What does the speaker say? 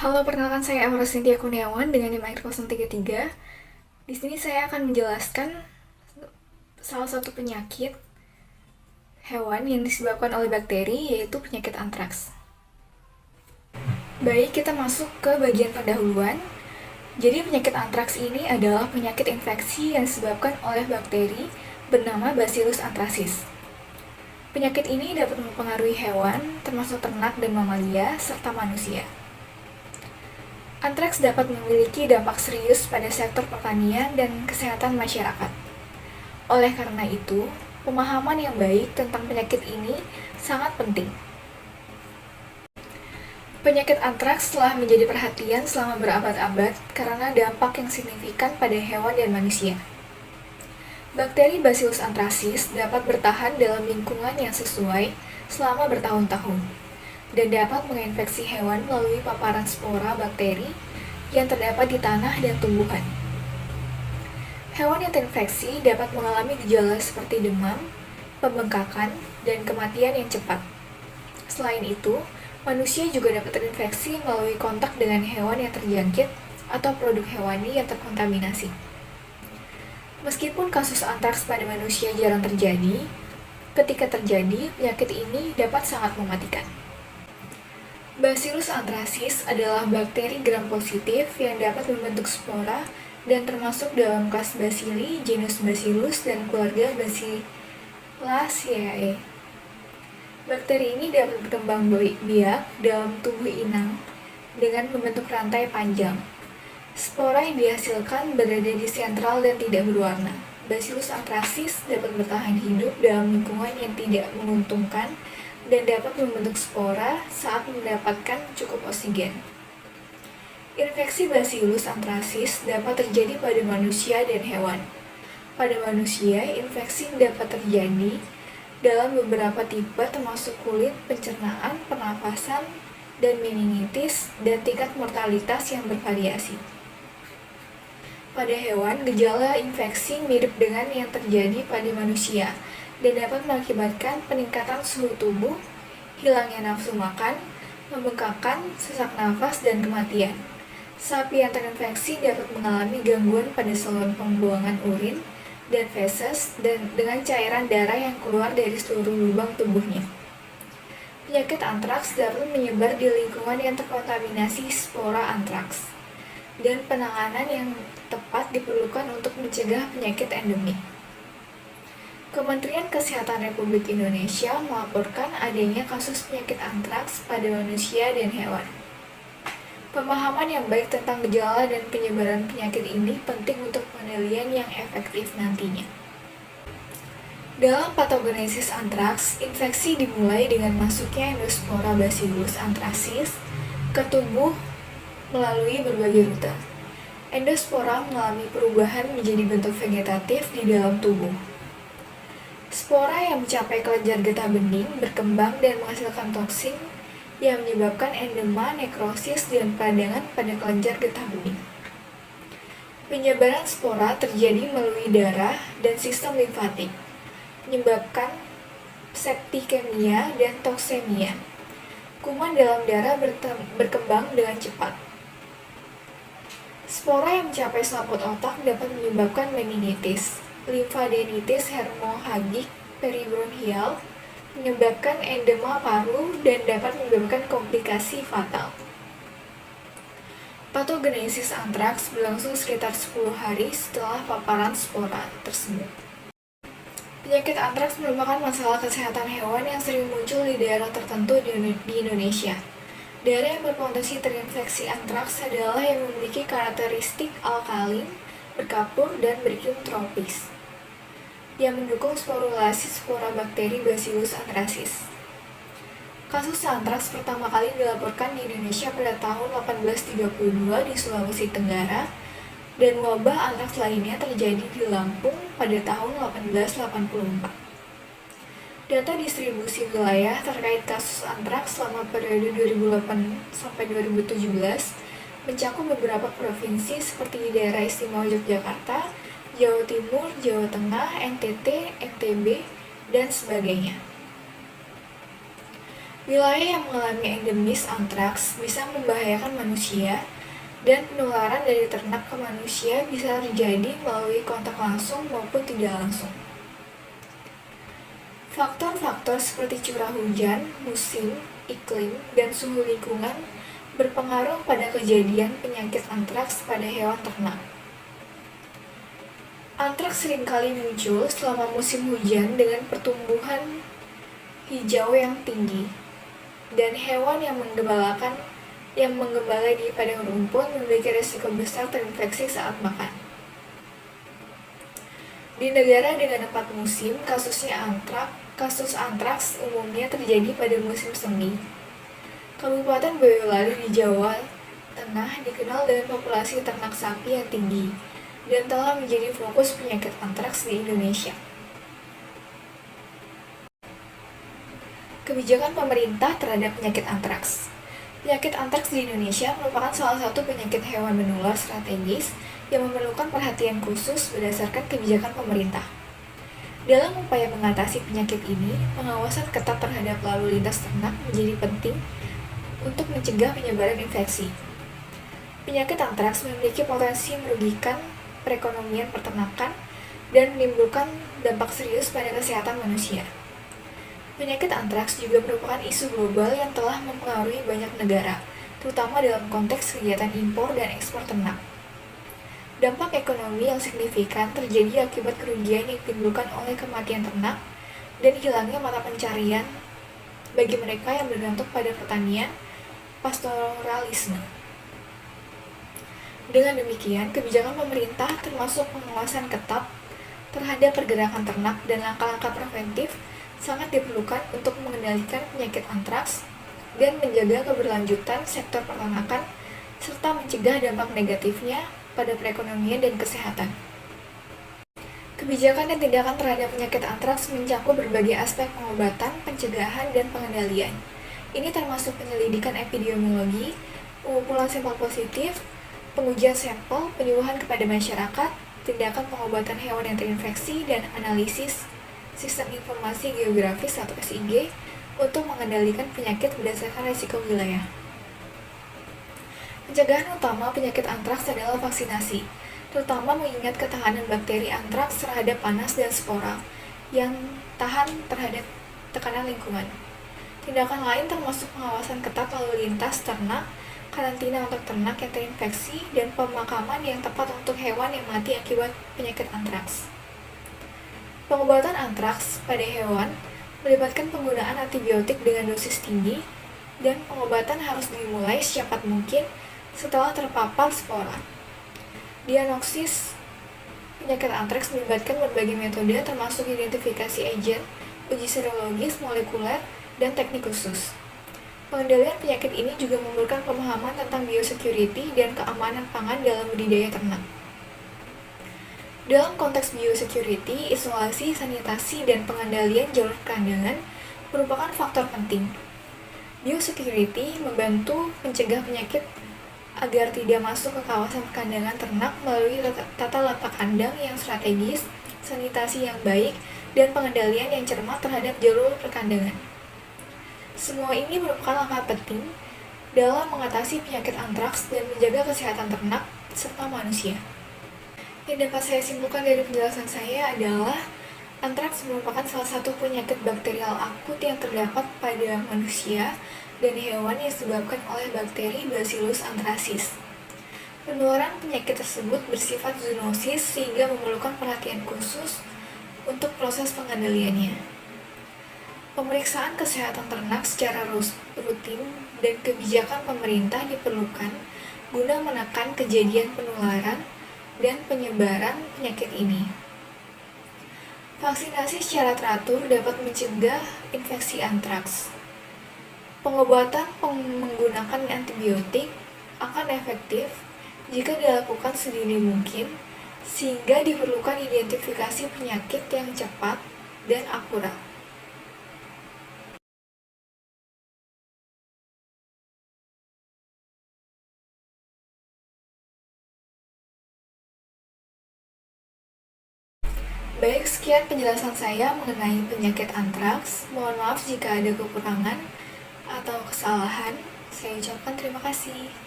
Halo, perkenalkan saya Aura Cynthia Kurniawan dengan NIM akhir 033. Di sini saya akan menjelaskan salah satu penyakit hewan yang disebabkan oleh bakteri, yaitu penyakit antraks. Baik, kita masuk ke bagian pendahuluan. Jadi penyakit antraks ini adalah penyakit infeksi yang disebabkan oleh bakteri bernama Bacillus anthracis. Penyakit ini dapat mempengaruhi hewan, termasuk ternak dan mamalia, serta manusia. Antraks dapat memiliki dampak serius pada sektor pertanian dan kesehatan masyarakat. Oleh karena itu, pemahaman yang baik tentang penyakit ini sangat penting. Penyakit antraks telah menjadi perhatian selama berabad-abad karena dampak yang signifikan pada hewan dan manusia. Bakteri Bacillus anthracis dapat bertahan dalam lingkungan yang sesuai selama bertahun-tahun dan dapat menginfeksi hewan melalui paparan spora bakteri yang terdapat di tanah dan tumbuhan. Hewan yang terinfeksi dapat mengalami gejala seperti demam, pembengkakan, dan kematian yang cepat. Selain itu, manusia juga dapat terinfeksi melalui kontak dengan hewan yang terjangkit atau produk hewani yang terkontaminasi. Meskipun kasus antraks pada manusia jarang terjadi, ketika terjadi, penyakit ini dapat sangat mematikan. Bacillus anthracis adalah bakteri gram positif yang dapat membentuk spora dan termasuk dalam kelas Bacilli, genus Bacillus, dan keluarga Bacilliaceae. Bakteri ini dapat berkembang biak dalam tubuh inang dengan membentuk rantai panjang. Spora yang dihasilkan berada di sentral dan tidak berwarna. Bacillus anthracis dapat bertahan hidup dalam lingkungan yang tidak menguntungkan dan dapat membentuk spora saat mendapatkan cukup oksigen. Infeksi Bacillus anthracis dapat terjadi pada manusia dan hewan. Pada manusia, infeksi dapat terjadi dalam beberapa tipe termasuk kulit, pencernaan, pernafasan, dan meningitis, dan tingkat mortalitas yang bervariasi. Pada hewan, gejala infeksi mirip dengan yang terjadi pada manusia dan dapat mengakibatkan peningkatan suhu tubuh, hilangnya nafsu makan, pembengkakan, sesak nafas, dan kematian. Sapi yang terinfeksi dapat mengalami gangguan pada saluran pembuangan urin dan feses dan dengan cairan darah yang keluar dari seluruh lubang tubuhnya. Penyakit antraks dapat menyebar di lingkungan yang terkontaminasi spora antraks, dan penanganan yang tepat diperlukan untuk mencegah penyakit endemik. Kementerian Kesehatan Republik Indonesia melaporkan adanya kasus penyakit antraks pada manusia dan hewan. Pemahaman yang baik tentang gejala dan penyebaran penyakit ini penting untuk penelitian yang efektif nantinya. Dalam patogenesis antraks, infeksi dimulai dengan masuknya endospora Bacillus anthracis ke tubuh melalui berbagai rute. Endospora mengalami perubahan menjadi bentuk vegetatif di dalam tubuh. Spora yang mencapai kelenjar getah bening berkembang dan menghasilkan toksin yang menyebabkan endema, nekrosis, dan peradangan pada kelenjar getah bening. Penyebaran spora terjadi melalui darah dan sistem limfatik, menyebabkan septikemia dan toksemia. Kuman dalam darah berkembang dengan cepat. Spora yang mencapai selaput otak dapat menyebabkan meningitis, limfadenitis hemorragik peribronchial, menyebabkan edema paru, dan dapat menyebabkan komplikasi fatal. Patogenesis antraks berlangsung sekitar 10 hari setelah paparan spora tersebut. Penyakit antraks merupakan masalah kesehatan hewan yang sering muncul di daerah tertentu di Indonesia. Daerah yang berpotensi terinfeksi antraks adalah yang memiliki karakteristik alkalin, berkapur, dan beriklim tropis, yang mendukung sporulasi spora bakteri Bacillus anthracis. Kasus antraks pertama kali dilaporkan di Indonesia pada tahun 1832 di Sulawesi Tenggara, dan wabah antraks lainnya terjadi di Lampung pada tahun 1884. Data distribusi wilayah terkait kasus antraks selama periode 2008-2017 mencakup beberapa provinsi seperti di daerah istimewa Yogyakarta, Jawa Timur, Jawa Tengah, NTT, NTB, dan sebagainya. Wilayah yang mengalami endemis antraks bisa membahayakan manusia, dan penularan dari ternak ke manusia bisa terjadi melalui kontak langsung maupun tidak langsung. Faktor-faktor seperti curah hujan, musim, iklim, dan suhu lingkungan berpengaruh pada kejadian penyakit antraks pada hewan ternak. Antraks seringkali muncul selama musim hujan dengan pertumbuhan hijau yang tinggi, dan hewan yang menggembala di padang rumput memiliki risiko besar terinfeksi saat makan. Di negara dengan 4 musim, kasus antraks umumnya terjadi pada musim semi. Kabupaten Boyolali di Jawa Tengah dikenal dengan populasi ternak sapi yang tinggi dan telah menjadi fokus penyakit antraks di Indonesia. Kebijakan pemerintah terhadap penyakit antraks. Penyakit antraks di Indonesia merupakan salah satu penyakit hewan menular strategis yang memerlukan perhatian khusus berdasarkan kebijakan pemerintah. Dalam upaya mengatasi penyakit ini, pengawasan ketat terhadap lalu lintas ternak menjadi penting untuk mencegah penyebaran infeksi. Penyakit antraks memiliki potensi merugikan perekonomian peternakan dan menimbulkan dampak serius pada kesehatan manusia. Penyakit antraks juga merupakan isu global yang telah mempengaruhi banyak negara, terutama dalam konteks kegiatan impor dan ekspor ternak. Dampak ekonomi yang signifikan terjadi akibat kerugian yang ditimbulkan oleh kematian ternak dan hilangnya mata pencarian bagi mereka yang bergantung pada pertanian pastoralisme. Dengan demikian, kebijakan pemerintah termasuk pengawasan ketat terhadap pergerakan ternak dan langkah-langkah preventif sangat diperlukan untuk mengendalikan penyakit antraks dan menjaga keberlanjutan sektor peternakan serta mencegah dampak negatifnya pada perekonomian dan kesehatan. Kebijakan dan tindakan terhadap penyakit antraks mencakup berbagai aspek pengobatan, pencegahan, dan pengendalian. Ini termasuk penyelidikan epidemiologi, pengumpulan sampel positif, pengujian sampel, penyuluhan kepada masyarakat, tindakan pengobatan hewan yang terinfeksi, dan analisis sistem informasi geografis atau SIG untuk mengendalikan penyakit berdasarkan risiko wilayah. Pencegahan utama penyakit antraks adalah vaksinasi, terutama mengingat ketahanan bakteri antraks terhadap panas dan spora yang tahan terhadap tekanan lingkungan. Tindakan lain termasuk pengawasan ketat lalu lintas ternak, karantina untuk ternak yang terinfeksi, dan pemakaman yang tepat untuk hewan yang mati akibat penyakit antraks. Pengobatan antraks pada hewan melibatkan penggunaan antibiotik dengan dosis tinggi, dan pengobatan harus dimulai secepat mungkin setelah terpapar spora. Diagnosis penyakit antraks melibatkan berbagai metode termasuk identifikasi agen, uji serologis, molekuler, dan teknik khusus. Pengendalian penyakit ini juga memerlukan pemahaman tentang biosecurity dan keamanan pangan dalam budidaya ternak. Dalam konteks biosecurity, isolasi, sanitasi, dan pengendalian jalur kandangan merupakan faktor penting. Biosecurity membantu mencegah penyakit agar tidak masuk ke kawasan kandangan ternak melalui tata letak kandang yang strategis, sanitasi yang baik, dan pengendalian yang cermat terhadap jalur perkandangan. Semua ini merupakan langkah penting dalam mengatasi penyakit antraks dan menjaga kesehatan ternak serta manusia. Yang dapat saya simpulkan dari penjelasan saya adalah antraks merupakan salah satu penyakit bakterial akut yang terdapat pada manusia dan hewan yang disebabkan oleh bakteri Bacillus anthracis. Penularan penyakit tersebut bersifat zoonosis sehingga memerlukan perhatian khusus untuk proses pengendaliannya. Pemeriksaan kesehatan ternak secara rutin dan kebijakan pemerintah diperlukan guna menekan kejadian penularan dan penyebaran penyakit ini. Vaksinasi secara teratur dapat mencegah infeksi antraks. Pengobatan menggunakan antibiotik akan efektif jika dilakukan sedini mungkin, sehingga diperlukan identifikasi penyakit yang cepat dan akurat. Baik, sekian penjelasan saya mengenai penyakit antraks. Mohon maaf jika ada kekurangan. atau kesalahan, saya ucapkan terima kasih.